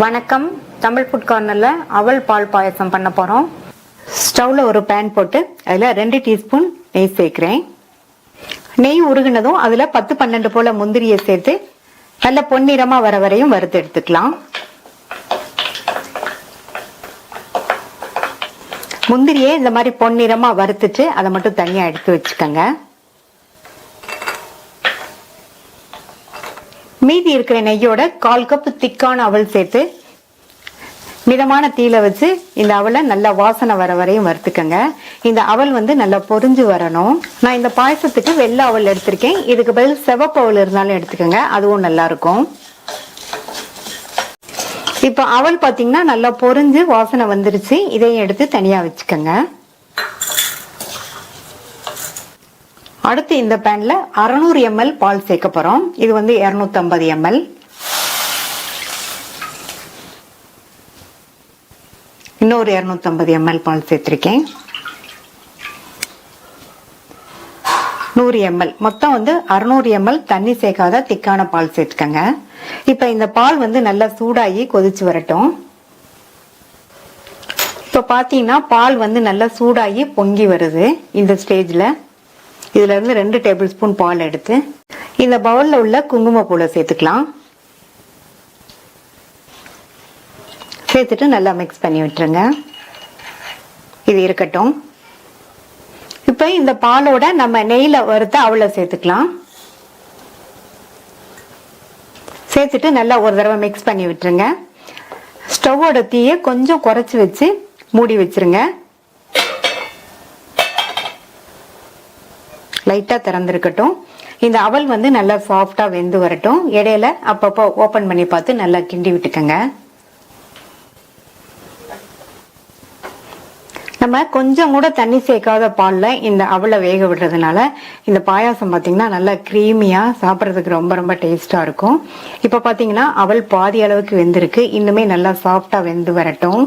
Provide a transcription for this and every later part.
வணக்கம். தமிழ் ஃபுட் கார்னர்ல அவல் பால் பாயசம் பண்ண போறோம். ஸ்டவ்ல ஒரு பேன் போட்டு அதுல 2 டீஸ்பூன் நெய் சேர்க்கிறேன். நெய் உருகுனதும் அதுல 10-12 போல முந்திரியை சேர்த்து நல்ல பொன்னிறமா வர வரையும் வறுத்து எடுத்துக்கலாம். முந்திரியை இந்த மாதிரி பொன்னிறமா வறுத்துட்டு அதை மட்டும் தனியா எடுத்து வச்சுக்கோங்க. மீதி இருக்கிற நெய்யோட 1/4 கப் திக்கான அவல் சேர்த்து மிதமான தீயில வச்சு இந்த அவலை நல்லா வாசனை வர வரையும் வறுத்துக்கங்க. இந்த அவல் நல்லா பொரிஞ்சு வரணும். நான் இந்த பாயசத்துக்கு வெள்ளை அவல் எடுத்திருக்கேன். இதுக்கு பதில் சிவப்பு அவல் இருந்தாலும் எடுத்துக்கோங்க, அதுவும் நல்லா இருக்கும். இப்ப அவல் பாத்தீங்கன்னா நல்லா பொரிஞ்சு வாசனை வந்துருச்சு. இதையும் எடுத்து தனியா வச்சுக்கோங்க. அடுத்து இந்த பேன்ல 600 ml பால் சேர்க்க போறோம். இது 250 ml. இன்னொரு 250 ml பால் சேர்த்திருக்கேன். 100 ml மொத்தம் 600 ml தண்ணி சேர்க்காத திக்கான பால் சேர்த்துக்கங்க. இப்ப இந்த பால் நல்லா சூடாகி கொதிச்சு வரட்டும். இப்ப பாத்தீங்கன்னா பால் நல்லா சூடாகி பொங்கி வருது. இந்த ஸ்டேஜ்ல இதுல இருந்து 2 டேபிள் ஸ்பூன் பால் எடுத்து இந்த பவுல்ல உள்ள குங்குமப்பூவை சேர்த்துக்கலாம். சேர்த்துட்டு நல்லா மிக்ஸ் பண்ணி விட்டுருங்க. இது இருக்கட்டும். இப்ப இந்த பாலோட நம்ம நெய்ல வறுத்த அவலை சேர்த்துக்கலாம். சேர்த்துட்டு நல்லா ஒரு தடவை மிக்ஸ் பண்ணி விட்டுருங்க. ஸ்டவ்வோட தீயை கொஞ்சம் குறைச்சு வச்சு மூடி வச்சிருங்க. லைட்டா திறந்திருக்கட்டும். இந்த அவல் நல்லா சாஃப்டா வெந்து வரட்டும். இடையில அப்பப்போ ஓபன் பண்ணி பார்த்து நல்லா கிண்டி விட்டுக்கங்க. நம்ம கொஞ்சம் கூட தண்ணி சேர்க்காத பால்ல இந்த அவலை வேக விடுறதுனால இந்த பாயாசம் பாத்தீங்கன்னா நல்லா கிரீமியா சாப்பிட்றதுக்கு ரொம்ப ரொம்ப டேஸ்டா இருக்கும். இப்ப பாத்தீங்கன்னா அவல் பாதி அளவுக்கு வெந்திருக்கு. இன்னுமே நல்லா சாஃப்டா வெந்து வரட்டும்.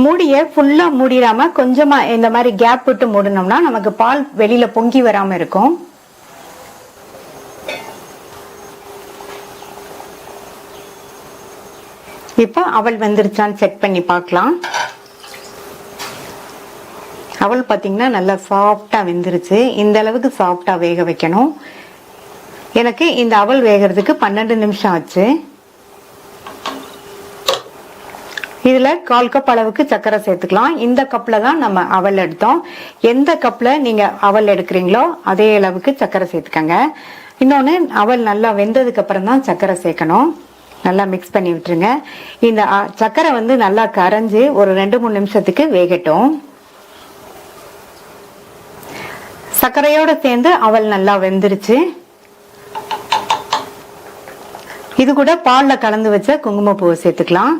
மூடிய ஃபுல்லா மூடிடாம கொஞ்சமா இந்த மாதிரி கேப் விட்டு மூடணும்னா நமக்கு பால் வெளியில பொங்கி வராம இருக்கும். இப்ப அவல் வெந்துருச்சான்னு செக் பண்ணி பார்க்கலாம். அவல் பாத்தீங்கன்னா நல்லா சாஃப்டா வெந்துருச்சு. இந்த அளவுக்கு சாஃப்டா வேக வைக்கணும். எனக்கு இந்த அவல் வேகிறதுக்கு 12 நிமிஷம் ஆச்சு. இதுல 1/4 கப் அளவுக்கு சர்க்கரை சேர்த்துக்கலாம். இந்த கப்ல தான் நம்ம அவல் எடுத்தோம். எந்த கப்ல நீங்க அவல் எடுக்கிறீங்களோ அதே அளவுக்கு சர்க்கரை சேர்த்துக்கங்க. இன்னொன்னு அவல் நல்லா வெந்ததுக்கு அப்புறம் தான் சர்க்கரை சேர்க்கணும். நல்லா மிக்ஸ் பண்ணி விட்டுருங்க. இந்த சர்க்கரை நல்லா கரைஞ்சு ஒரு 2-3 நிமிஷத்துக்கு வேகட்டும். சர்க்கரையோட சேர்ந்து அவல் நல்லா வெந்துருச்சு. இது கூட பால்ல கலந்து வச்ச குங்குமப்பூவை சேர்த்துக்கலாம்.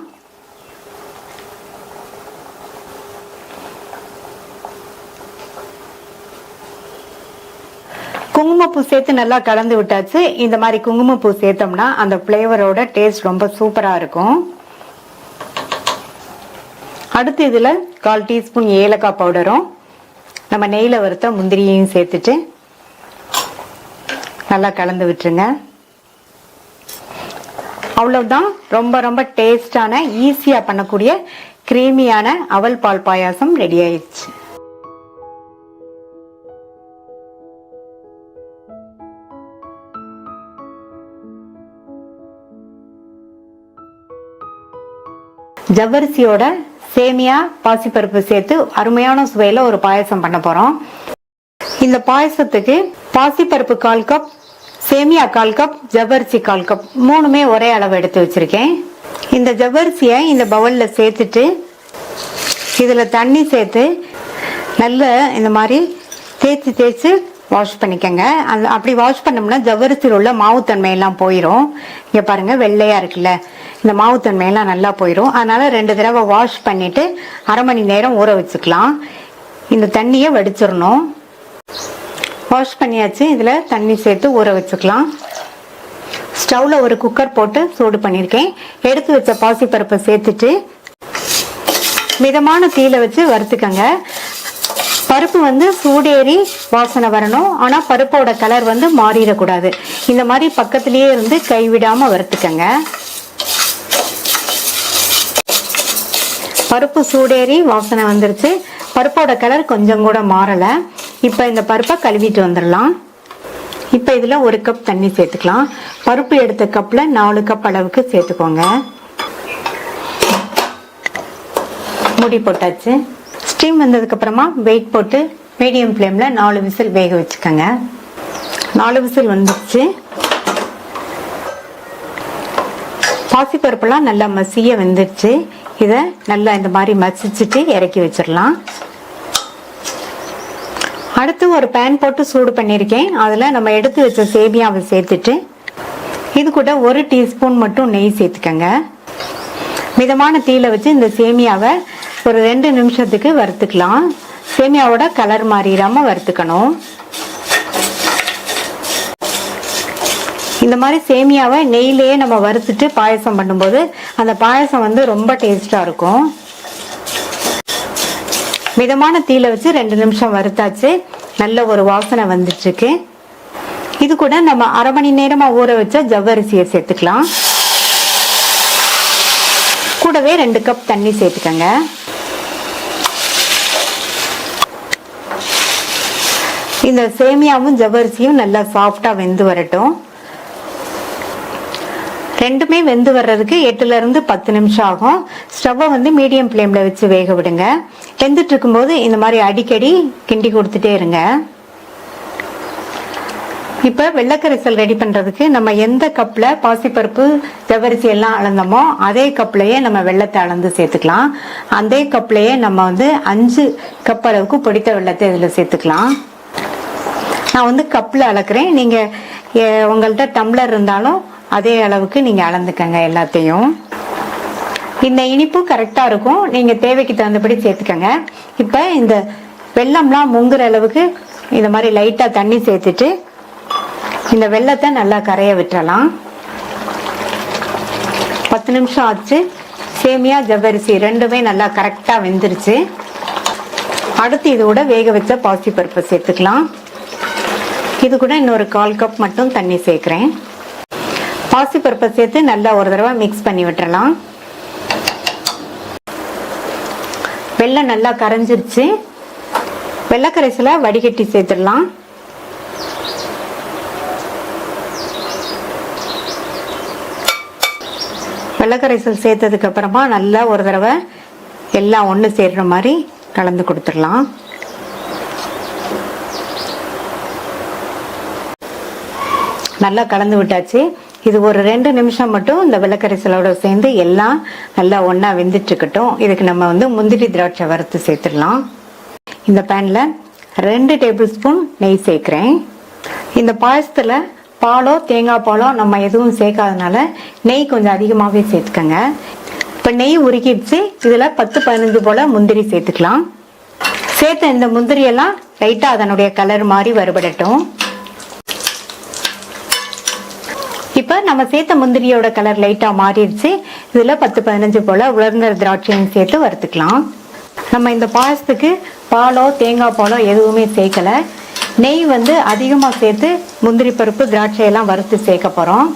குங்குமப்பூ சேர்த்து நல்லா கலந்து விட்டாச்சு. இந்த மாதிரி குங்குமப்பூ சேர்த்தோம்னா அந்த பிளேவரோட டேஸ்ட் ரொம்ப சூப்பரா இருக்கும். அடுத்து இதுல 1/4 டீஸ்பூன் ஏலக்காய் பவுடரும் நம்ம நெய்ல வறுத்த முந்திரியையும் சேர்த்துட்டு நல்லா கலந்து விட்டுருங்க. அவ்வளவுதான். ரொம்ப ரொம்ப டேஸ்டான ஈஸியா பண்ணக்கூடிய கிரீமியான அவல் பால் பாயாசம் ரெடி ஆயிடுச்சு. ஜவ்வரிசியோட சேமியா பாசிப்பருப்பு சேர்த்து அருமையான சுவையில ஒரு பாயசம் பண்ண போறோம். இந்த பாயசத்துக்கு பாசிப்பருப்பு 1/4 கப், சேமியா 1/4 கப், ஜவ்வரிசி 1/4 கப், மூணுமே ஒரே அளவு எடுத்து வச்சிருக்கேன். இந்த ஜவ்வரிசியை இந்த பவுல்ல சேர்த்துட்டு இதுல தண்ணி சேர்த்து நல்ல இந்த மாதிரி தேய்ச்சி வாஷ் பண்ணிக்கங்க. அப்படி வாஷ் பண்ணோம்னா ஜவ்வரிசியில் உள்ள மாவுத்தன்மை எல்லாம் போயிடும். இங்க பாருங்க வெள்ளையா இருக்குல்ல, இந்த மாவுத்தன்மை எல்லாம் நல்லா போயிடும். அதனால 2 தடவை வாஷ் பண்ணிட்டு 1/2 மணி நேரம் ஊற வச்சுக்கலாம். இந்த தண்ணியை வடிச்சிடணும். வாஷ் பண்ணியாச்சு. இதுல தண்ணி சேர்த்து ஊற வச்சுக்கலாம். ஸ்டவ்ல ஒரு குக்கர் போட்டு சூடு பண்ணிருக்கேன். எடுத்து வச்ச பாசிப்பருப்பை சேர்த்துட்டு மிதமான தீயில வச்சு வறுத்துக்கங்க. பருப்பு வந்து சூடேறி வாசனை வரணும். ஆனா பருப்போட கலர் வந்து மாறிடக்கூடாது. இந்த மாதிரி பக்கத்திலேயே இருந்து கைவிடாம வறுத்துக்கங்க. பருப்பு சூடேறி வாசனை வந்துருச்சு. பருப்போட கலர் கொஞ்சம் கூட மாறல. இப்ப இந்த பருப்பை கழுவிட்டு வந்துடலாம். இப்ப இதுல 1 கப் தண்ணி சேர்த்துக்கலாம். பருப்பு எடுத்த கப்ல 4 கப் அளவுக்கு சேர்த்துக்கோங்க. மூடி போட்டாச்சு. ஸ்டீம் வந்ததுக்கு அப்புறமா வெயிட் போட்டு மீடியம் ஃப்ளேம்ல 4 விசில் வேக வச்சுக்கோங்க. 4 விசில் வந்துச்சு. பாசிப்பருப்பெல்லாம் நல்லா மசிய வெந்துருச்சு. இதை நல்லா இந்த மாதிரி மசிச்சுட்டு இறக்கி வச்சிடலாம். அடுத்து ஒரு பேன் போட்டு சூடு பண்ணியிருக்கேன். அதில் நம்ம எடுத்து வச்ச சேமியாவை சேர்த்துட்டு இது கூட 1 டீஸ்பூன் மட்டும் நெய் சேர்த்துக்கங்க. மிதமான தீயில வச்சு இந்த சேமியாவை ஒரு 2 நிமிஷத்துக்கு வறுத்துக்கலாம். சேமியாவோட கலர் மாறிடாம வறுத்துக்கணும். இந்த மாதிரி சேமியாவை நெய்யிலேயே நம்ம வறுத்துட்டு பாயசம் பண்ணும்போது அந்த பாயசம் வந்து ரொம்ப டேஸ்டா இருக்கும். மிதமான தீயில வச்சு 2 நிமிஷம் வறுத்தாச்சு. நல்ல ஒரு வாசனை வந்துட்டு இருக்கு. இது கூட நம்ம அரை மணி நேரமா ஊற வச்ச ஜவ்வரிசியை சேர்த்துக்கலாம். கூடவே 2 கப் தண்ணி சேர்த்துக்கங்க. இந்த சேமியாவும் ஜவ்வரிசியும் நல்லா சாஃப்டா வெந்து வரட்டும். ரெண்டுமே வெந்து வர்றதுக்கு 8ல இருந்து 10 நிமிஷம் ஆகும். ஸ்டவ்வை வந்து மீடியம் ஃப்ளேம்ல வச்சு வேக விடுங்க. வெந்துட்டு இருக்கும்போது இந்த மாதிரி அடிக்கடி கிண்டி கொடுத்துட்டே இருங்க. இப்ப வெள்ளக்கரைசல் ரெடி பண்றதுக்கு நம்ம எந்த கப்ல பாசிப்பருப்பு ஜவ்வரிசி எல்லாம் அளந்தோமோ அதே கப்லயே நம்ம வெள்ளத்தை அளந்து சேர்த்துக்கலாம். அதே கப்லயே நம்ம வந்து 5 கப் அளவுக்கு பொடித்த வெள்ளத்தை இதுல சேர்த்துக்கலாம். நான் வந்து கப்ல அளக்குறேன். நீங்க உங்கள்ட்ட டம்ளர் இருந்தாலும் அதே அளவுக்கு நீங்க அளந்துக்கங்க எல்லாத்தையும். இந்த இனிப்பு கரெக்டா இருக்கும். நீங்க தேவைக்கு தகுந்தபடி சேர்த்துக்கங்க. இப்ப இந்த வெள்ளம்லாம் முங்குற அளவுக்கு இந்த மாதிரி லைட்டா தண்ணி சேர்த்துட்டு இந்த வெள்ளத்தை நல்லா கரைய விட்டுறலாம். 10 நிமிஷம் ஆச்சு. சேமியா ஜவ்வரிசி ரெண்டுமே நல்லா கரெக்டா வெந்துருச்சு. அடுத்து இதோட வேக வச்ச பாசிப்பருப்பை சேர்த்துக்கலாம். இது கூட இன்னொரு 1/4 கப் மட்டும் தண்ணி சேர்க்கிறேன். பாசிப்பருப்பை சேர்த்து நல்லா ஒரு தடவை மிக்ஸ் பண்ணி விட்டுறலாம். வெள்ளம் நல்லா கரைஞ்சிருச்சு. வெள்ளக்கரைசலை வடிகட்டி சேர்த்துடலாம். வெள்ளக்கரைசல் சேர்த்ததுக்கு அப்புறமா நல்லா ஒரு தடவை எல்லாம் ஒன்று சேர்ற மாதிரி கலந்து கொடுத்துடலாம். நல்லா கலந்து விட்டாச்சு. இது ஒரு 2 நிமிஷம் மட்டும் இந்த வெள்ளக்கரைசலோட சேர்ந்து எல்லாம் நல்லா ஒன்னா வெந்துட்டு இருக்கட்டும். இதுக்கு நம்ம வந்து முந்திரி திராட்சை வறுத்து சேர்த்துடலாம். இந்த பேன்ல 2 டேபிள் ஸ்பூன் நெய் சேர்க்கிறேன். இந்த பாயசத்துல பாலோ தேங்காய் பாலோ நம்ம எதுவும் சேர்க்காதனால நெய் கொஞ்சம் அதிகமாகவே சேர்த்துக்கங்க. இப்போ நெய் உருக்கிடுச்சு. இதில் 10-15 போல முந்திரி சேர்த்துக்கலாம். சேர்த்த இந்த முந்திரியெல்லாம் லைட்டாக அதனுடைய கலர் மாதிரி வறுபடட்டும். இப்போ நம்ம சேர்த்த முந்திரியோட கலர் லைட்டாக மாறிடுச்சு. இதில் 10-15 போல உலர்ந்த திராட்சையும் சேர்த்து வறுத்துக்கலாம். நம்ம இந்த பாயசத்துக்கு பாலோ தேங்காய் பாலோ எதுவுமே சேர்க்கல. நெய் வந்து அதிகமாக சேர்த்து முந்திரி பருப்பு திராட்சையெல்லாம் வறுத்து சேர்க்க போகிறோம்.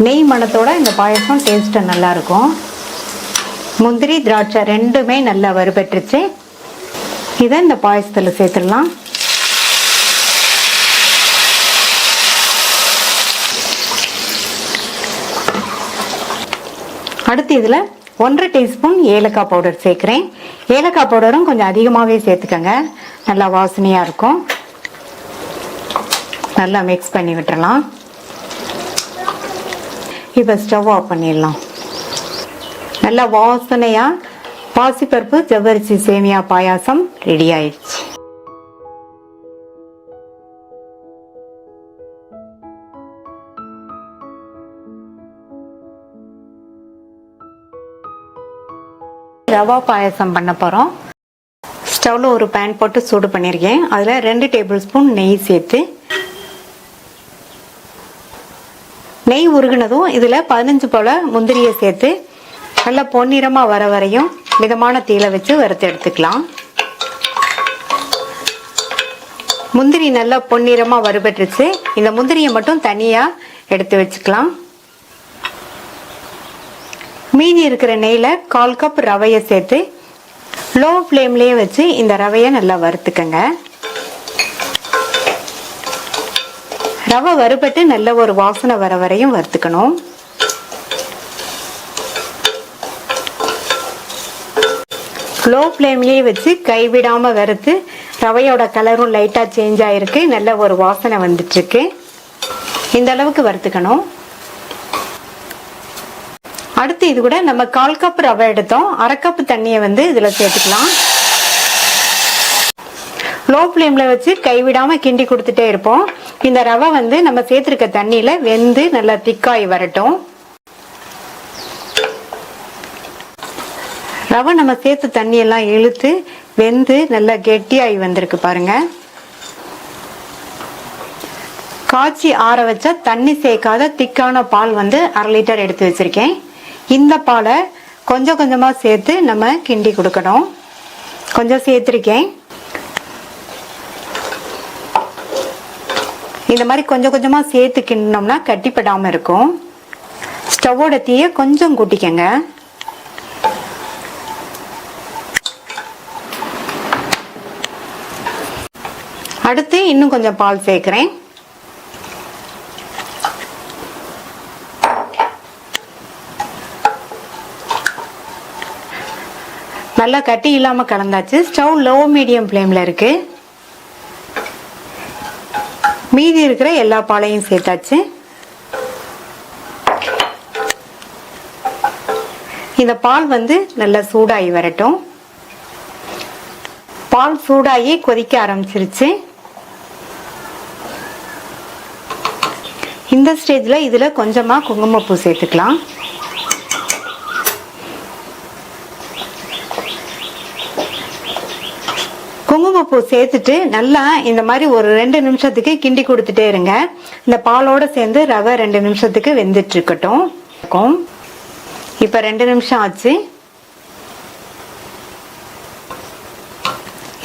நெய் மணத்தோட இந்த பாயசம் டேஸ்ட்டு நல்லா இருக்கும். முந்திரி திராட்சை ரெண்டுமே நல்லா வறுபட்டுருச்சு. இதை இந்த பாயசத்தில் சேர்த்துடலாம். அடுத்து இதில் 1/2 டீஸ்பூன் ஏலக்காய் பவுடர் சேர்க்குறேன். ஏலக்காய் பவுடரும் கொஞ்சம் அதிகமாகவே சேர்த்துக்கங்க. நல்லா வாசனையாக இருக்கும். நல்லா மிக்ஸ் பண்ணி விட்டுறலாம். இப்போ ஸ்டவ் ஆஃப் பண்ணிடலாம். நல்லா வாசனையா பாசிப்பருப்பு ஜவ்வரிசி சேமியா பாயாசம் ரெடி ஆயிடுச்சு. ரவா பாயாசம் பண்ண போறோம். ஸ்டவ்ல ஒரு பேன் போட்டு சூடு பண்ணிருக்கேன். அதுல 2 டேபிள் ஸ்பூன் நெய் சேர்த்து நெய் உருகுனதும் இதுல 15 போல முந்திரியை சேர்த்து நல்லா பொன்னிறமா வர வரையும் மிதமான தீயில வச்சு வறுத்து எடுத்துக்கலாம். முந்திரி நல்லா பொன்னிறமா வறுபட்டுருச்சு. இந்த முந்திரியை மட்டும் தனியா எடுத்து வச்சுக்கலாம். மீதி இருக்கிற நெய்ல 1/4 கப் ரவையை சேர்த்து லோ ஃப்ளேம்லயே வச்சு இந்த ரவையை நல்லா வறுத்துக்கங்க. ரவை வறுபட்டு நல்ல ஒரு வாசனை வர வரையும் வறுத்துக்கணும். லோ ஃப்ளேம்லயே வச்சு கைவிடாம வறுத்து ரவையோட கலரும் லைட்டா சேஞ்ச் ஆயிருக்கு. நல்ல ஒரு வாசனை வந்துட்டு இருக்கு. இந்த அளவுக்கு வறுத்துக்கணும். அடுத்து இது கூட நம்ம 1/4 கப் ரவை எடுத்தோம். 1/2 கப் தண்ணியை இதுல சேர்த்துக்கலாம். லோ ஃப்ளேம்ல வச்சு கைவிடாம கிண்டி கொடுத்துட்டே இருப்போம். இந்த ரவை நம்ம சேர்த்திருக்க தண்ணியில வெந்து நல்லா திக்காய் வரட்டும். ரவை நம்ம சேர்த்து தண்ணி எல்லாம் இழுத்து வெந்து நல்லா கெட்டியாகி வந்திருக்கு பாருங்க. காய்ச்சி ஆற வச்ச தண்ணி சேர்க்காத திக்கான பால் 1/2 லிட்டர் எடுத்து வச்சிருக்கேன். இந்த பாலை கொஞ்சம் கொஞ்சமா சேர்த்து நம்ம கிண்டி கொடுக்கணும். கொஞ்சம் சேர்த்திருக்கேன். இந்த மாதிரி கொஞ்சம் கொஞ்சமா சேர்த்து கிண்டினோம்னா கட்டிப்படாம இருக்கும். ஸ்டவ்வோட தீயை கொஞ்சம் கூட்டிக்கங்க. அடுத்து இன்னும் கொஞ்சம் பால் சேர்க்கிறேன். நல்லா கட்டி இல்லாம கலந்தாச்சு. ஸ்டவ் லோ மீடியம் ஃப்ளேம்ல இருக்கு. மீதி இருக்கிற எல்லா பாலையும் சேர்த்தாச்சு. இந்த பால் நல்லா சூடாகி வரட்டும். பால் சூடாகி கொதிக்க ஆரம்பிச்சிருச்சு. இந்த ஸ்டேஜ்ல இதுல கொஞ்சமா குங்குமப்பூ சேர்த்துக்கலாம். குங்குமப்பூ சேர்த்துட்டு நல்லா இந்த மாதிரி ஒரு 2 நிமிஷத்துக்கு கிண்டி கொடுத்துட்டே இருங்க. இந்த பாலோட சேர்ந்து ரவை 2 நிமிஷத்துக்கு வெந்துட்டு இருக்கட்டும். இப்ப 2 நிமிஷம் ஆச்சு.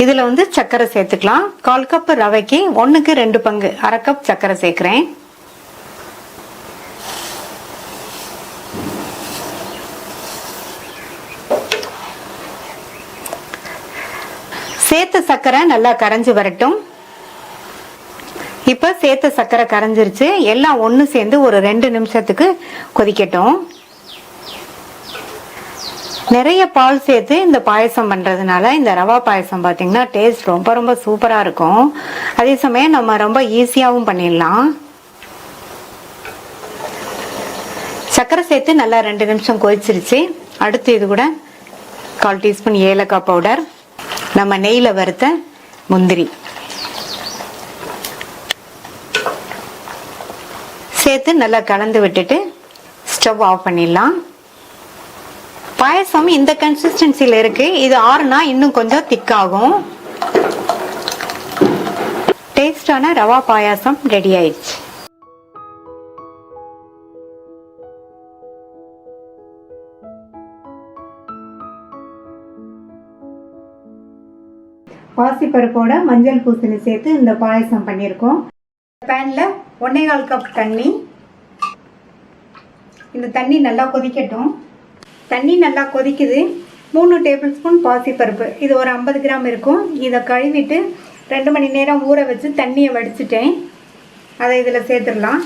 இதுல சர்க்கரை சேர்த்துக்கலாம். 1/4 கப் ரவைக்கு 1க்கு 2 பங்கு 1/2 கப் சர்க்கரை சேர்க்கிறேன். சேர்த்த சர்க்கரை நல்லா கரைஞ்சு வரட்டும். இப்ப சேர்த்த சர்க்கரை கரைஞ்சிருச்சு. எல்லாம் ஒண்ணு சேர்ந்து ஒரு 2 நிமிஷத்துக்கு கொதிக்கட்டும். நிறைய பால் சேர்த்து இந்த பாயசம் பண்றதுனால இந்த ரவா பாயசம் பாத்தீங்கன்னா டேஸ்ட் ரொம்ப ரொம்ப சூப்பரா இருக்கும். அதே சமயம் நம்ம ரொம்ப ஈஸியாவும் பண்ணிடலாம். சர்க்கரை சேர்த்து நல்லா 2 நிமிஷம் கொதிச்சிருச்சு. அடுத்து இது கூட 1/4 டீஸ்பூன் ஏலக்காய் பவுடர், நம்ம நெய்ல வறுத்த முந்திரி சேர்த்து நல்லா கலந்து விட்டுட்டு ஸ்டவ் ஆஃப் பண்ணிடலாம். பாயசம் இந்த கன்சிஸ்டன்சில இருக்கு. இது ஆறுனா இன்னும் கொஞ்சம் திக்காகும். டேஸ்டான ரவா பாயாசம் ரெடி ஆயிடுச்சு. பாசிப்பருப்போட மஞ்சள் பூசணி சேர்த்து இந்த பாயசம் பண்ணியிருக்கோம். பேன்ல 1/4 கப் தண்ணி. இந்த தண்ணி நல்லா கொதிக்கட்டும். தண்ணி நல்லா கொதிக்குது. 3 டேபிள் ஸ்பூன் பாசிப்பருப்பு, இது ஒரு 50 கிராம் இருக்கும். இதை கழுவிட்டு 2 மணி நேரம் ஊற வச்சு தண்ணியை வடிச்சிட்டேன். அதை இதில் சேர்த்துடலாம்.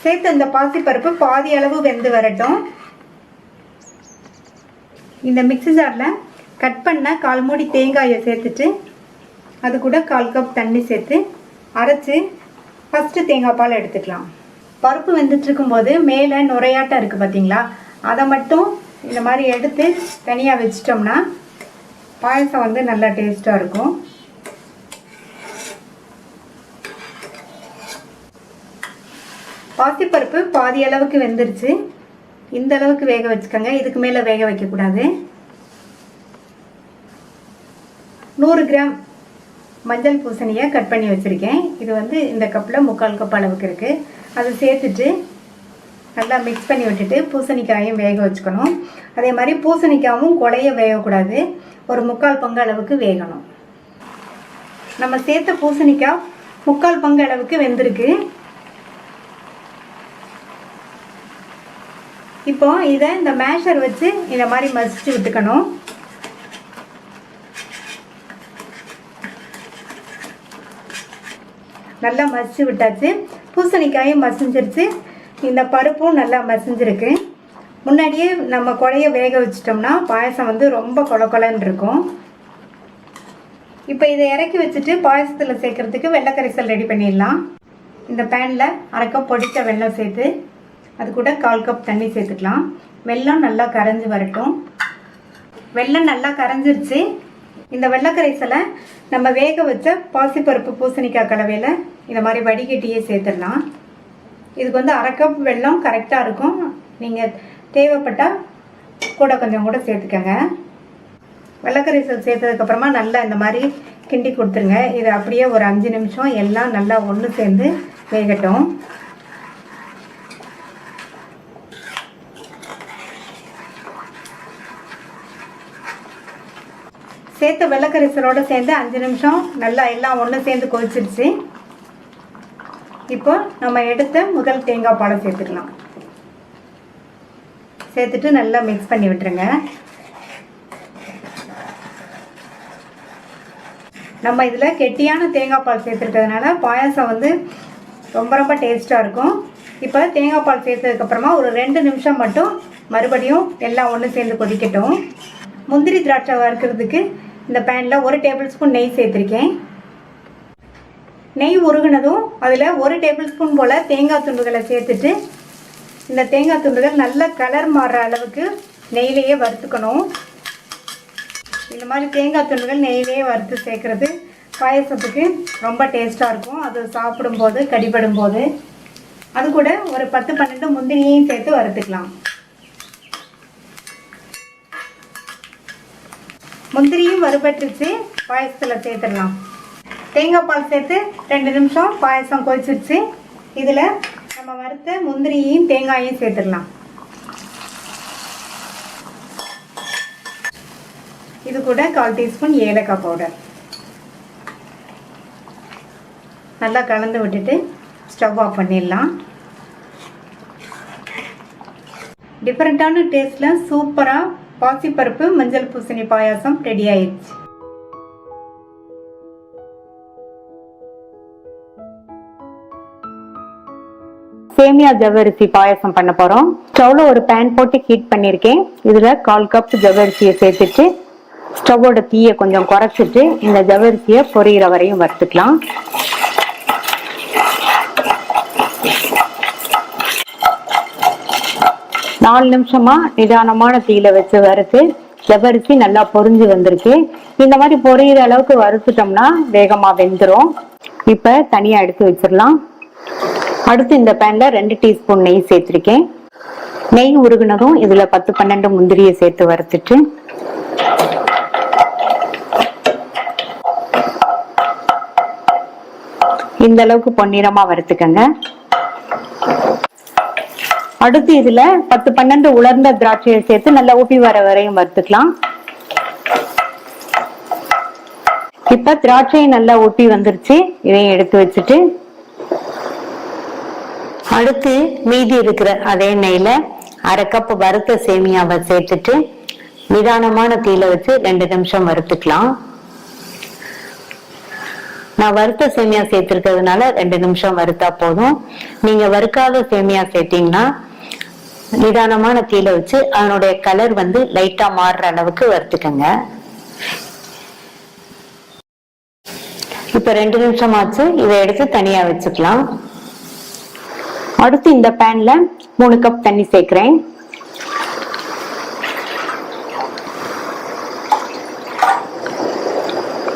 சேர்த்து இந்த பாசிப்பருப்பு பாதி அளவு வெந்து வரட்டும். இந்த மிக்ஸி ஜாரில் கட் பண்ண 1/4 மூடி தேங்காயை சேர்த்துட்டு அது கூட 1/4 கப் தண்ணி சேர்த்து அரைச்சி ஃபஸ்ட்டு தேங்காய் பால் எடுத்துக்கலாம். பருப்பு வெந்துட்டு இருக்கும்போது மேலே நுரையாட்டம் இருக்குது பார்த்தீங்களா, அதை மட்டும் இந்த மாதிரி எடுத்து தனியாக வச்சிட்டோம்னா பாயசம் நல்லா டேஸ்ட்டாக இருக்கும். பாசிப்பருப்பு பாதி அளவுக்கு வெந்துருச்சு. இந்த அளவுக்கு வேக வச்சுக்கோங்க. இதுக்கு மேலே வேக வைக்கக்கூடாது. 100 கிராம் மஞ்சள் பூசணியை கட் பண்ணி வச்சுருக்கேன். இது இந்த கப்பில் 3/4 கப் அளவுக்கு இருக்குது. அதை சேர்த்துட்டு நல்லா மிக்ஸ் பண்ணி விட்டுட்டு பூசணிக்காயும் வேக வச்சுக்கணும். அதே மாதிரி பூசணிக்காயும் குழைய வேகக்கூடாது, ஒரு 3/4 பங்கு அளவுக்கு வேகணும். நம்ம சேர்த்த பூசணிக்காய் 3/4 பங்கு அளவுக்கு வெந்திருக்கு. இப்போ இதை இந்த மேஷர் வச்சு இந்த மாதிரி மசிச்சு விட்டுக்கணும். நல்லா மசிச்சு விட்டாச்சு. பூசணிக்காயும் மசிஞ்சிருச்சு, இந்த பருப்பும் நல்லா மசிஞ்சிருக்கு. முன்னாடியே நம்ம குழைய வேக வச்சிட்டோம்னா பாயசம் வந்து ரொம்ப கொலன்னு இருக்கும். இப்போ இதை இறக்கி வச்சுட்டு பாயசத்தில் சேர்க்கறதுக்கு வெள்ளை கரைசல் ரெடி பண்ணிடலாம். இந்த பேனில் 1/2 கப் பொடித்த வெல்லம் சேர்த்து அது கூட 1/4 கப் தண்ணி சேர்த்துக்கலாம். வெல்லம் நல்லா கரைஞ்சி வரட்டும். வெல்லம் நல்லா கரைஞ்சிருச்சு. இந்த வெள்ளை கரைசலை நம்ம வேக வச்ச பாசிப்பருப்பு பூசணிக்காய் கலவையில் இந்த மாதிரி வடிகட்டியே சேர்த்துடலாம். இதுக்கு வந்து 1/2 கப் வெல்லம் கரெக்டாக இருக்கும். நீங்கள் தேவைப்பட்டால் கூட கொஞ்சம் கூட சேர்த்துக்கங்க. வெள்ளை கரைசல் சேர்த்ததுக்கப்புறமா நல்லா இந்த மாதிரி கிண்டி கொடுத்துருங்க. இது அப்படியே ஒரு 5 நிமிஷம் எல்லாம் நல்லா ஒன்று சேர்ந்து வேகட்டும். சேர்த்த வெள்ளை கரைசலோடு சேர்ந்து 5 நிமிஷம் நல்லா எல்லாம் ஒன்று சேர்ந்து கொதிச்சிருச்சு. இப்போ நம்ம எடுத்த முதல் தேங்காய் பாலை சேர்த்துக்கலாம். சேர்த்துட்டு நல்லா மிக்ஸ் பண்ணி விட்டுருங்க. நம்ம இதில் கெட்டியான தேங்காய் பால் சேர்த்துருக்கிறதுனால பாயாசம் வந்து ரொம்ப டேஸ்ட்டாக இருக்கும். இப்போ தேங்காய் பால் சேர்த்ததுக்கப்புறமா ஒரு 2 நிமிஷம் மட்டும் மறுபடியும் எல்லாம் ஒன்று சேர்ந்து கொதிக்கட்டும். முந்திரி திராட்சை வறுக்கிறதுக்கு இந்த பேனில் 1 டேபிள் ஸ்பூன் நெய் சேர்த்துருக்கேன். நெய் உருகுனதும் அதில் 1 டேபிள் ஸ்பூன் போல் தேங்காய் துண்டுகளை சேர்த்துட்டு இந்த தேங்காய் துண்டுகள் நல்ல கலர் மாறுற அளவுக்கு நெய்யிலேயே வறுத்துக்கணும். இந்த மாதிரி தேங்காய் துண்டுகள் நெய்யிலேயே வறுத்து சேர்க்குறது பாயசத்துக்கு ரொம்ப டேஸ்ட்டாக இருக்கும். அது சாப்பிடும்போது கடிபடும் போது அது கூட ஒரு 10-12 முந்திரியையும் சேர்த்து வறுத்துக்கலாம். முந்திரியும் வறுபட்டுருச்சு, பாயசத்தில் சேர்த்துடலாம். தேங்காய் பால் சேர்த்து 2 நிமிஷம் பாயசம் கொதிச்சிருச்சு. இதில் நம்ம வறுத்த முந்திரியையும் தேங்காயையும் சேர்த்துடலாம். இது கூட 1/4 டீஸ்பூன் ஏலக்காய் பவுடர் நல்லா கலந்து விட்டுட்டு ஸ்டவ் ஆஃப் பண்ணிடலாம். டிஃப்ரெண்ட்டான டேஸ்ட்டில் சூப்பராக பாசிப்பருப்பு மஞ்சள் பூசணி பாயாசம் ரெடி ஆயிடுச்சு. சேமியா ஜவ்வரிசி பாயாசம் பண்ண போறோம். ஸ்டவ்ல ஒரு பேன் போட்டு ஹீட் பண்ணிருக்கேன். இதுல 1/4 கப் ஜவ்வரிசியை சேர்த்துட்டு ஸ்டவ்வோட தீயை கொஞ்சம் குறைச்சிட்டு இந்த ஜவ்வரிசியை பொரியிற வரையும் வறுத்துக்கலாம். நாலு நிமிஷமா நிதானமான தீயில வச்சு வறுத்து ஜவ்வரிசி நல்லா பொரிஞ்சு வந்திருக்கு. இந்த மாதிரி பொரியிற அளவுக்கு வறுத்துட்டோம்னா வேகமா வெந்துடும். இப்ப தனியா எடுத்து வச்சிடலாம். அடுத்து இந்த பேன்ல 2 டீஸ்பூன் நெய் சேர்த்திருக்கேன். நெய் உருகுனதும் இதுல 10-12 முந்திரியை சேர்த்து வறுத்துட்டு இந்த அளவுக்கு பொன்னிறமா வறுத்துக்கங்க. அடுத்து இதுல 10-12 உலர்ந்த திராட்சையை சேர்த்து நல்லா ஊப்பி வர வரையும் வறுத்துக்கலாம். இப்ப திராட்சை நல்லா ஊப்பி வந்துருச்சு. இதையும் எடுத்து வச்சுட்டு அடுத்து மீதி இருக்கிற அதே நெய்ல 1/2 கப் வறுத்த சேமியாவை சேர்த்துட்டு நிதானமான தீயில வச்சு 2 நிமிஷம் வறுத்துக்கலாம். நான் வறுத்த சேமியா சேர்த்திருக்கிறதுனால 2 நிமிஷம் வறுத்தா போதும். நீங்க வறுக்காத சேமியா சேர்த்தீங்கன்னா நிதானமான தீயில வச்சு அதனுடைய கலர் வந்து லைட்டா மாறுற அளவுக்கு வறுத்துக்கங்க. இப்ப 2 நிமிஷம் ஆச்சு. இதை எடுத்து தனியா வச்சுக்கலாம். அடுத்து இந்த பேன்ல 3 கப் தண்ணி சேர்க்கிறேன்.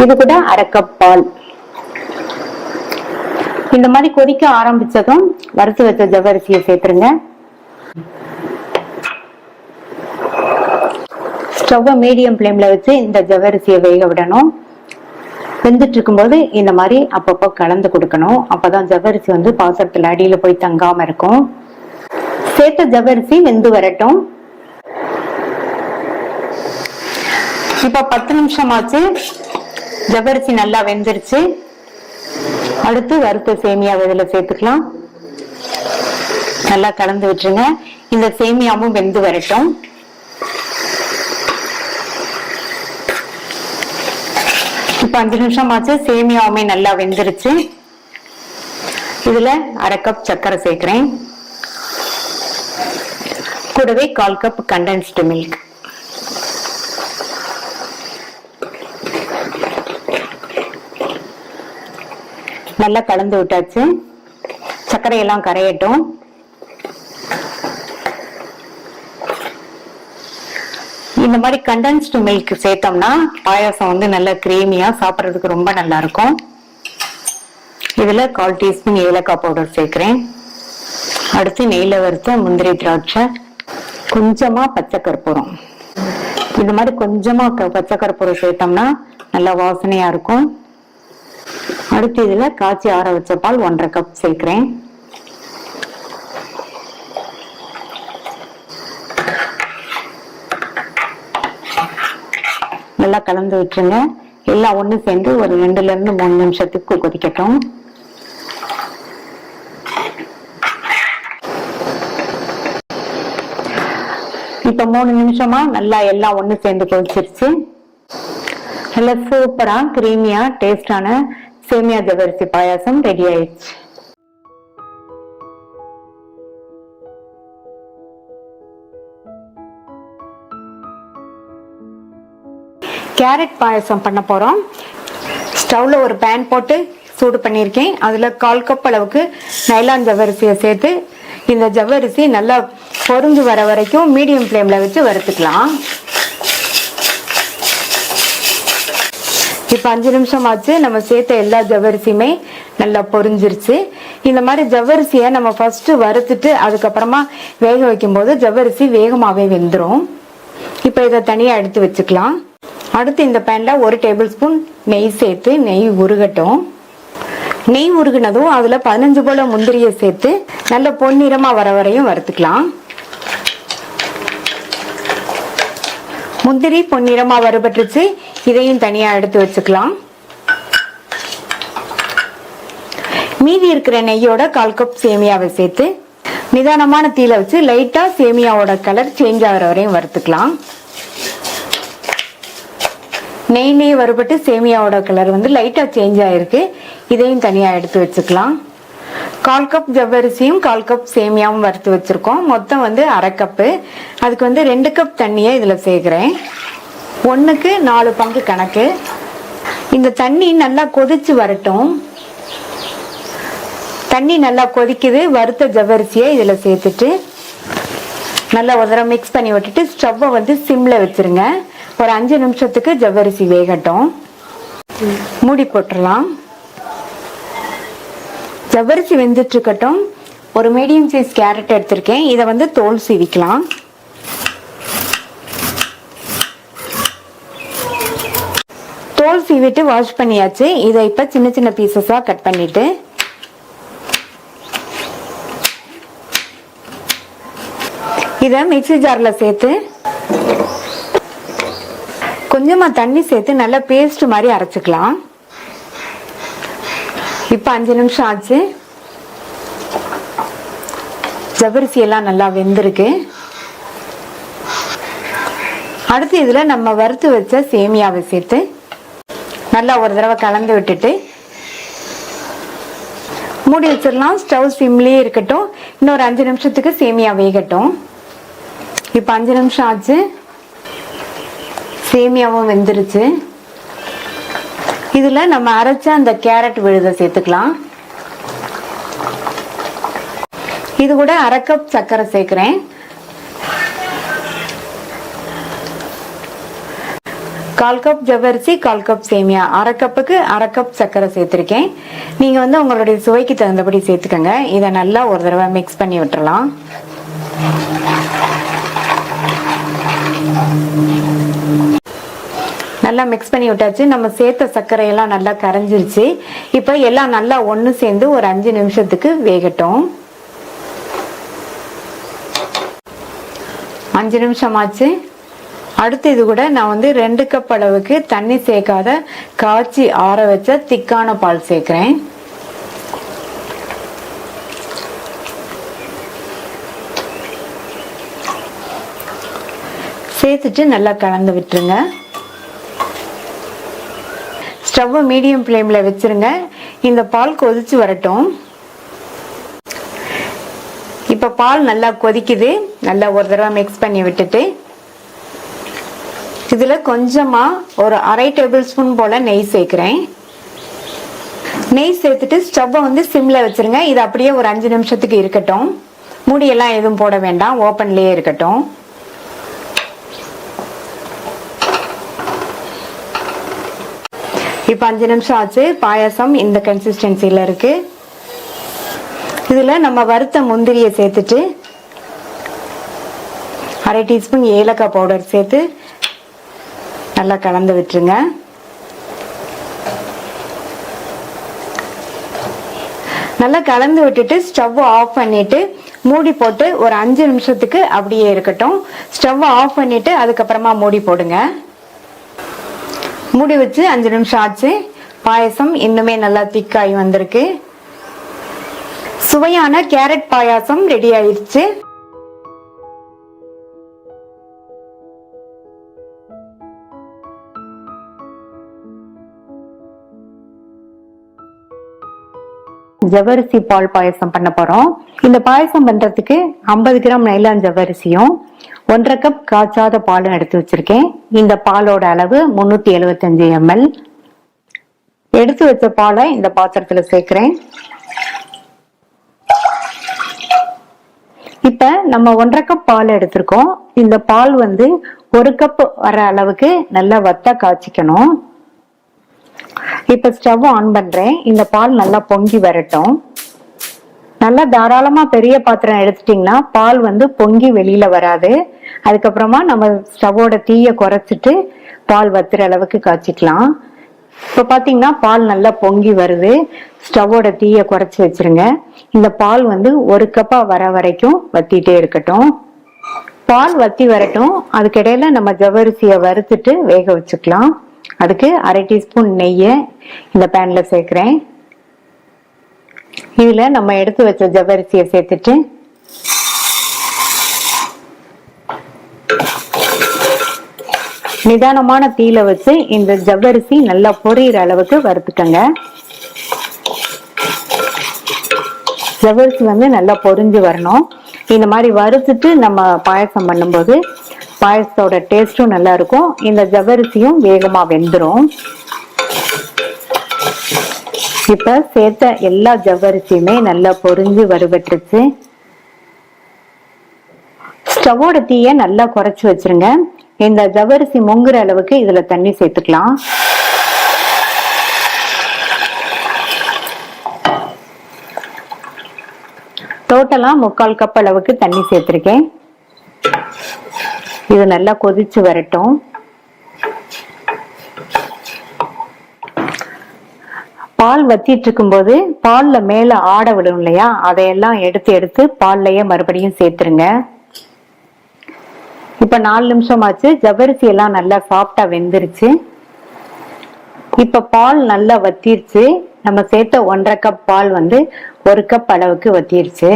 இது கூட 1/2 கப் பால். இந்த மாதிரி கொதிக்க ஆரம்பிச்சதும் வறுத்து வச்ச ஜவ்வரிசியை சேர்த்துருங்க. ஸ்டவ்வை மீடியம் ஃப்ளேம்ல வச்சு இந்த ஜவ்வரிசியை வேக விடணும். வெந்துட்டு இருக்கும்போது இந்த மாதிரி அப்பப்போ கலந்து கொடுக்கணும். அப்பதான் ஜவ்வரிசி வந்து பாத்திரத்துல அடியில போய் தங்காம இருக்கும். சேர்த்த ஜவ்வரிசி வெந்து வரட்டும். இப்ப 10 நிமிஷம் ஆச்சு. ஜவ்வரிசி நல்லா வெந்துருச்சு. அடுத்து வறுத்த சேமியா இதுல சேர்த்துக்கலாம். நல்லா கலந்து விட்டுருங்க. இந்த சேமியாவும் வெந்து வரட்டும். இப்ப 5 நிமிஷம் ஆச்சு. சேமியாவுமே நல்லா வெந்துருச்சு. இதுல 1/2 கப் சர்க்கரை சேர்க்கிறேன். கூடவே 1/4 கப் கண்டென்ஸ்டு மில்க். நல்லா கலந்து விட்டாச்சு. சர்க்கரையெல்லாம் கரையட்டும். இந்த மாதிரி கண்டென்ஸ்டு மில்க் சேர்த்தோம்னா பாயாசம் வந்து நல்ல கிரீமியா சாப்பிட்றதுக்கு ரொம்ப நல்லா இருக்கும். இதுல 1/4 டீஸ்பூன் ஏலக்காய் பவுடர் சேர்க்கிறேன். அடுத்து நெய்ல வறுத்த முந்திரி திராட்சை, கொஞ்சமா பச்சை கற்பூரம். இந்த மாதிரி கொஞ்சமா பச்சை கற்பூரம் சேர்த்தோம்னா நல்லா வாசனையா இருக்கும். அடுத்து இதுல காய்ச்சி ஆற வச்ச பால் 1/2 கப் சேர்க்கிறேன். நல்லா கலந்து விட்டுருங்க. எல்லாம் ஒண்ணு சேர்ந்து ஒரு 2 ல இருந்து 3 நிமிஷத்துக்கு கொதிக்கட்டும். இப்ப 3 நிமிஷமா நல்லா எல்லாம் ஒண்ணு சேர்ந்து கொதிச்சிருச்சு. நல்லா சூப்பரா கிரீமியா டேஸ்டான சேமியா ஜவ்வரிசி பாயாசம் ரெடி ஆயிடுச்சு. கேரட் பாயசம் பண்ண போறோம். ஸ்டவ்ல ஒரு பேன் போட்டு சூடு பண்ணியிருக்கேன். அதுல 1/4 கப் அளவுக்கு நைலான் ஜவ்வரிசியை சேர்த்து இந்த ஜவ்வரிசி நல்லா பொரிஞ்சு வர வரைக்கும் மீடியம் ஃப்ளேம்ல வச்சு வறுத்துக்கலாம். இப்ப 5 நிமிஷம் ஆச்சு. நம்ம சேர்த்த எல்லா ஜவ்வரிசியுமே நல்லா பொரிஞ்சிருச்சு. இந்த மாதிரி ஜவ்வரிசியை நம்ம ஃபர்ஸ்ட் வறுத்துட்டு அதுக்கப்புறமா வேக வைக்கும் போது ஜவ்வரிசி வேகமாவே வெந்துடும். இப்ப இதை தனியா எடுத்து வச்சுக்கலாம். அடுத்து இந்த பேன்ல 1 டேபிள் ஸ்பூன் நெய் சேர்த்து நெய் உருகட்டும். நெய் உருகினதும் அதுல 15 போல முந்திரியை சேர்த்து நல்ல பொன்னிறமா வர வரையும் வறுத்துக்கலாம். முந்திரி பொன்னிறமா வறுபட்டுருச்சு. இதையும் தனியா எடுத்து வச்சுக்கலாம். மீதி இருக்கிற நெய்யோட 1/4 கப் சேமியாவை சேர்த்து நிதானமான தீயில வச்சு லைட்டா சேமியாவோட கலர் சேஞ்ச் ஆகிற வரையும் வறுத்துக்கலாம். நெய் வறுபட்டு சேமியாவோட கலர் வந்து லைட்டா சேஞ்ச் ஆயிருக்கு. இதையும் தனியா எடுத்து வச்சுக்கலாம். 1/4 கப் ஜவ்வரிசியும் 1/4 கப் சேமியாவும் வறுத்து வச்சிருக்கோம். மொத்தம் வந்து 1/2 கப்பு. அதுக்கு வந்து 2 கப் தண்ணியை இதுல சேர்க்கிறேன். 1க்கு 4 பங்கு கணக்கு. இந்த தண்ணி நல்லா கொதிச்சு வரட்டும். தண்ணி நல்லா கொதிக்குது. வறுத்த ஜவ்வரிசியை இதுல சேர்த்துட்டு நல்லா ஒரு தடவை மிக்ஸ் பண்ணி விட்டுட்டு ஸ்டவ்வை வந்து சிம்ல வச்சிருங்க. ஒரு 5 நிமிஷத்துக்கு ஜவ்வரிசி வேகட்டும். மூடி போட்டுடலாம். ஜவ்வரிசி வெந்துட்டு இருக்கட்டும். ஒரு மீடியம் சைஸ் கேரட் எடுத்திருக்கேன். இதை வந்து தோல் சீவிக்கலாம். தோல் சீவிட்டு வாஷ் பண்ணியாச்சு. இதை இப்ப சின்ன சின்ன பீசஸா கட் பண்ணிட்டு இதை மிக்ஸி ஜார்ல சேர்த்து கொஞ்சமா தண்ணி சேர்த்து நல்லா பேஸ்ட் மாதிரி அரைச்சுக்கலாம். இப்ப 5 நிமிஷம் ஆச்சு. ஜவ்வரிசி எல்லாம் நல்லா வெந்திருக்கு. அடுத்து இதுல நம்ம வறுத்து வச்ச சேமியாவை சேர்த்து நல்லா ஒரு தடவை கலந்து விட்டுட்டு மூடி வச்சிடலாம். ஸ்டவ் சிம்லயே இருக்கட்டும். இன்னொரு 5 நிமிஷத்துக்கு சேமியா வேகட்டும். இப்ப 5 நிமிஷம் ஆச்சு. சேமியாவும் வெந்துருச்சு. இதுல நம்ம அரைச்ச அந்த கேரட் விழுத சேர்த்துக்கலாம். இது கூட 1/2 கப் சர்க்கரை சேர்க்கிறேன். 1/4 கப் ஜவ்வரிசி 1/4 கப் சேமியா, 1/2 கப்புக்கு 1/2 கப் சர்க்கரை சேர்த்திருக்கேன். நீங்க வந்து உங்களுடைய சுவைக்கு தகுந்தபடி சேர்த்துக்கங்க. இதை நல்லா ஒரு தடவை மிக்ஸ் பண்ணி விட்டுறலாம். நல்லா மிக்ஸ் பண்ணி விட்டாச்சு. நம்ம சேர்த்த சர்க்கரை எல்லாம் நல்லா கரைஞ்சிருச்சு. இப்ப எல்லாம் நல்லா ஒண்ணு சேர்ந்து ஒரு 5 நிமிஷத்துக்கு வேகட்டும். 5 நிமிஷம் ஆச்சு. அடுத்து இது கூட நான் வந்து 2 கப் அளவுக்கு தண்ணி சேர்க்காத காய்ச்சி ஆற வச்ச திக்கான பால் சேர்க்கிறேன். சேர்த்துட்டு நல்லா கலந்து விட்டுருங்க. ஸ்டவ் மீடியம் ஃப்ளேம்ல வச்சிருங்க. இந்த பால் கொதிச்சு வரட்டும். இப்ப பால் நல்லா கொதிக்குது. நல்லா ஒரு தடவை மிக்ஸ் பண்ணி விட்டுட்டு இதுல கொஞ்சமா ஒரு 1/2 டேபிள் ஸ்பூன் போல நெய் சேர்க்கிறேன். நெய் சேர்த்துட்டு ஸ்டவ்வை வந்து சிம்ல வச்சிருங்க. இது அப்படியே ஒரு 5 நிமிஷத்துக்கு இருக்கட்டும். மூடியெல்லாம் எதுவும் போட வேண்டாம், ஓப்பன்லயே இருக்கட்டும். இப்ப 5 நிமிஷம் ஆச்சு. பாயாசம் இந்த கன்சிஸ்டன்சில இருக்கு. இதுல நம்ம வறுத்த முந்திரியை சேர்த்துட்டு 1/2 டீஸ்பூன் ஏலக்காய் பவுடர் சேர்த்து நல்லா கலந்து விட்டுருங்க. நல்லா கலந்து விட்டுட்டு ஸ்டவ் ஆஃப் பண்ணிட்டு மூடி போட்டு ஒரு 5 நிமிஷத்துக்கு அப்படியே இருக்கட்டும். ஸ்டவ் ஆஃப் பண்ணிட்டு அதுக்கப்புறமா மூடி போடுங்க. மூடி வச்சு 5 நிமிஷம் ஆச்சு. பாயாசம் இன்னுமே நல்லா திக்காய் வந்திருக்கு. சுவையான கேரட் பாயாசம் ரெடி ஆயிடுச்சு. ஜவ்வரிசி பால் பாயசம் பண்ண போறோம். இந்த பாயசம் பண்றதுக்கு 50 கிராம் நைலான் ஜவ்வரிசியும் 1/2 கப் காய்ச்சாத பாலும் எடுத்து வச்சிருக்கேன். இந்த பாலோட அளவு 375 ml. எடுத்து வச்ச பாலை இந்த பாத்திரத்துல சேர்க்கிறேன். இப்ப நம்ம 1/2 கப் பால் எடுத்திருக்கோம். இந்த பால் வந்து 1 கப் வர அளவுக்கு நல்லா வத்த காய்ச்சிக்கணும். இப்ப ஸ்டவ் ஆன் பண்றேன். இந்த பால் நல்லா பொங்கி வரட்டும். நல்லா தாராளமா பெரிய பாத்திரம் எடுத்துட்டீங்கன்னா பால் வந்து பொங்கி வெளியில வராது. அதுக்கப்புறமா நம்ம ஸ்டவோட தீய குறைச்சிட்டு பால் வத்துற அளவுக்கு காய்ச்சிக்கலாம். இப்ப பாத்தீங்கன்னா பால் நல்லா பொங்கி வருது. ஸ்டவோட தீய குறைச்சி வச்சிருங்க. இந்த பால் வந்து 1 கப்பா வர வரைக்கும் வத்திட்டே இருக்கட்டும். பால் வத்தி வரட்டும். அதுக்கிடையில நம்ம ஜவ்வரிசியை வறுத்துட்டு வேக வச்சுக்கலாம். அதுக்கு 1/2 டீஸ்பூன் நெய்யை இந்த பேன்ல சேர்க்கிறேன். இதுல நம்ம எடுத்து வச்ச ஜவ்வரிசியை சேர்த்துட்டு நிதானமான தீயில வச்சு இந்த ஜவ்வரிசி நல்லா பொரியிற அளவுக்கு வறுத்துக்கங்க. ஜவ்வரிசி வந்து நல்லா பொரிஞ்சு வரணும். இந்த மாதிரி வறுத்துட்டு நம்ம பாயசம் பண்ணும்போது பாயசத்தோட டேஸ்டும் நல்லா இருக்கும். இந்த ஜவ்வரிசியும் வேகமா வெந்துடும். இப்ப சேர்த்த எல்லா ஜவ்வரிசியுமே நல்லா பொரிஞ்சு வறுபட்டுருச்சு. ஸ்டவோட தீய நல்லா குறைச்சு வச்சிருங்க. இந்த ஜவ்வரிசி முங்குற அளவுக்கு இதுல தண்ணி சேர்த்துக்கலாம். டோட்டலா 3/4 கப் அளவுக்கு தண்ணி சேர்த்திருக்கேன். இது நல்லா கொதிச்சு வரட்டும். பால் வத்திட்டு இருக்கும் போது பால்ல மேல ஆட விடும் இல்லையா, அதையெல்லாம் எடுத்து பால்லயே மறுபடியும் சேர்த்துருங்க. இப்ப 4 நிமிஷம் ஆச்சு. ஜவ்வரிசி எல்லாம் நல்லா சாஃப்டா வெந்துருச்சு. இப்ப பால் நல்லா வத்திருச்சு. நம்ம சேர்த்த 1/2 கப் பால் வந்து 1 கப் அளவுக்கு வத்திருச்சு.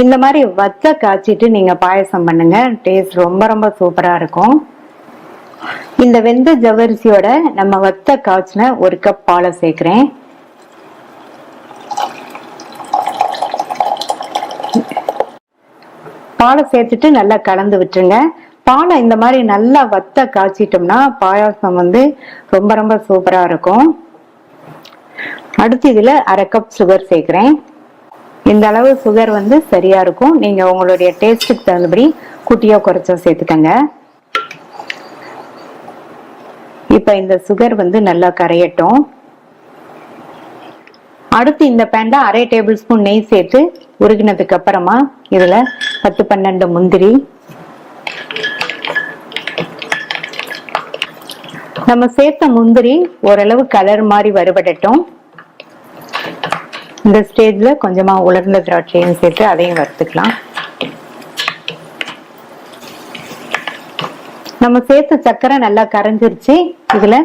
இந்த மாதிரி வத்த காய்ச்சிட்டு நீங்க பாயசம் பண்ணுங்க. டேஸ்ட் ரொம்ப ரொம்ப சூப்பரா இருக்கும். இந்த வெந்த ஜவ்வரிசியோட நம்ம வத்த காய்ச்சின 1 கப் பாலை சேர்க்கிறேன். பாலை சேர்த்துட்டு நல்லா கலந்து விட்டுருங்க. பாலை இந்த மாதிரி நல்லா வத்த காய்ச்சிட்டோம்னா பாயாசம் வந்து ரொம்ப ரொம்ப சூப்பரா இருக்கும். அடுத்து இதுல 1/2 கப் சுகர் சேர்க்கிறேன். இந்த அளவு சுகர் வந்து சரியா இருக்கும். நீங்க உங்களுடைய டேஸ்டுக்கு தகுந்தபடி குட்டியோ குறைச்சோ சேர்த்துக்கங்க. இப்ப இந்த சுகர் வந்து நல்லா கரையட்டும். அடுத்து இந்த பேன்ல 1/2 டேபிள் ஸ்பூன் நெய் சேர்த்து உருகினதுக்கு அப்புறமா இதுல 10-12 முந்திரி, நம்ம சேர்த்த முந்திரி ஓரளவு கலர் மாதிரி வறுபடட்டும். இந்த ஸ்டேஜ்ல கொஞ்சமா உலர்ந்த திராட்சையும் சேர்த்து அதையும் வறுத்துக்கலாம். நம்ம சேர்த்து சர்க்கரை நல்லா கரைஞ்சிருச்சு. இதுல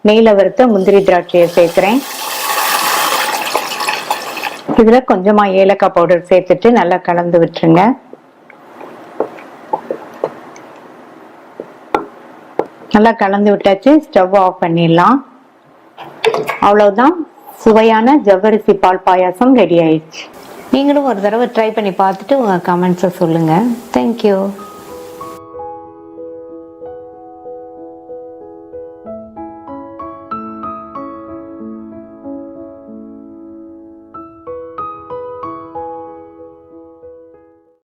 நெய்ல வறுத்த முந்திரி திராட்சையை சேர்க்கிறேன். இதுல கொஞ்சமா ஏலக்காய் பவுடர் சேர்த்துட்டு நல்லா கலந்து விட்டுருங்க. நல்லா கலந்து விட்டாச்சு. ஸ்டவ் ஆஃப் பண்ணிடலாம். அவ்வளவுதான், சுவையான ஜவ்வரிசி பால் பாயாசம் ரெடி ஆயிடுச்சு. நீங்களும் ஒரு தடவை ட்ரை பண்ணி பார்த்துட்டு உங்க கமெண்ட்ஸை சொல்லுங்க. தேங்க்யூ.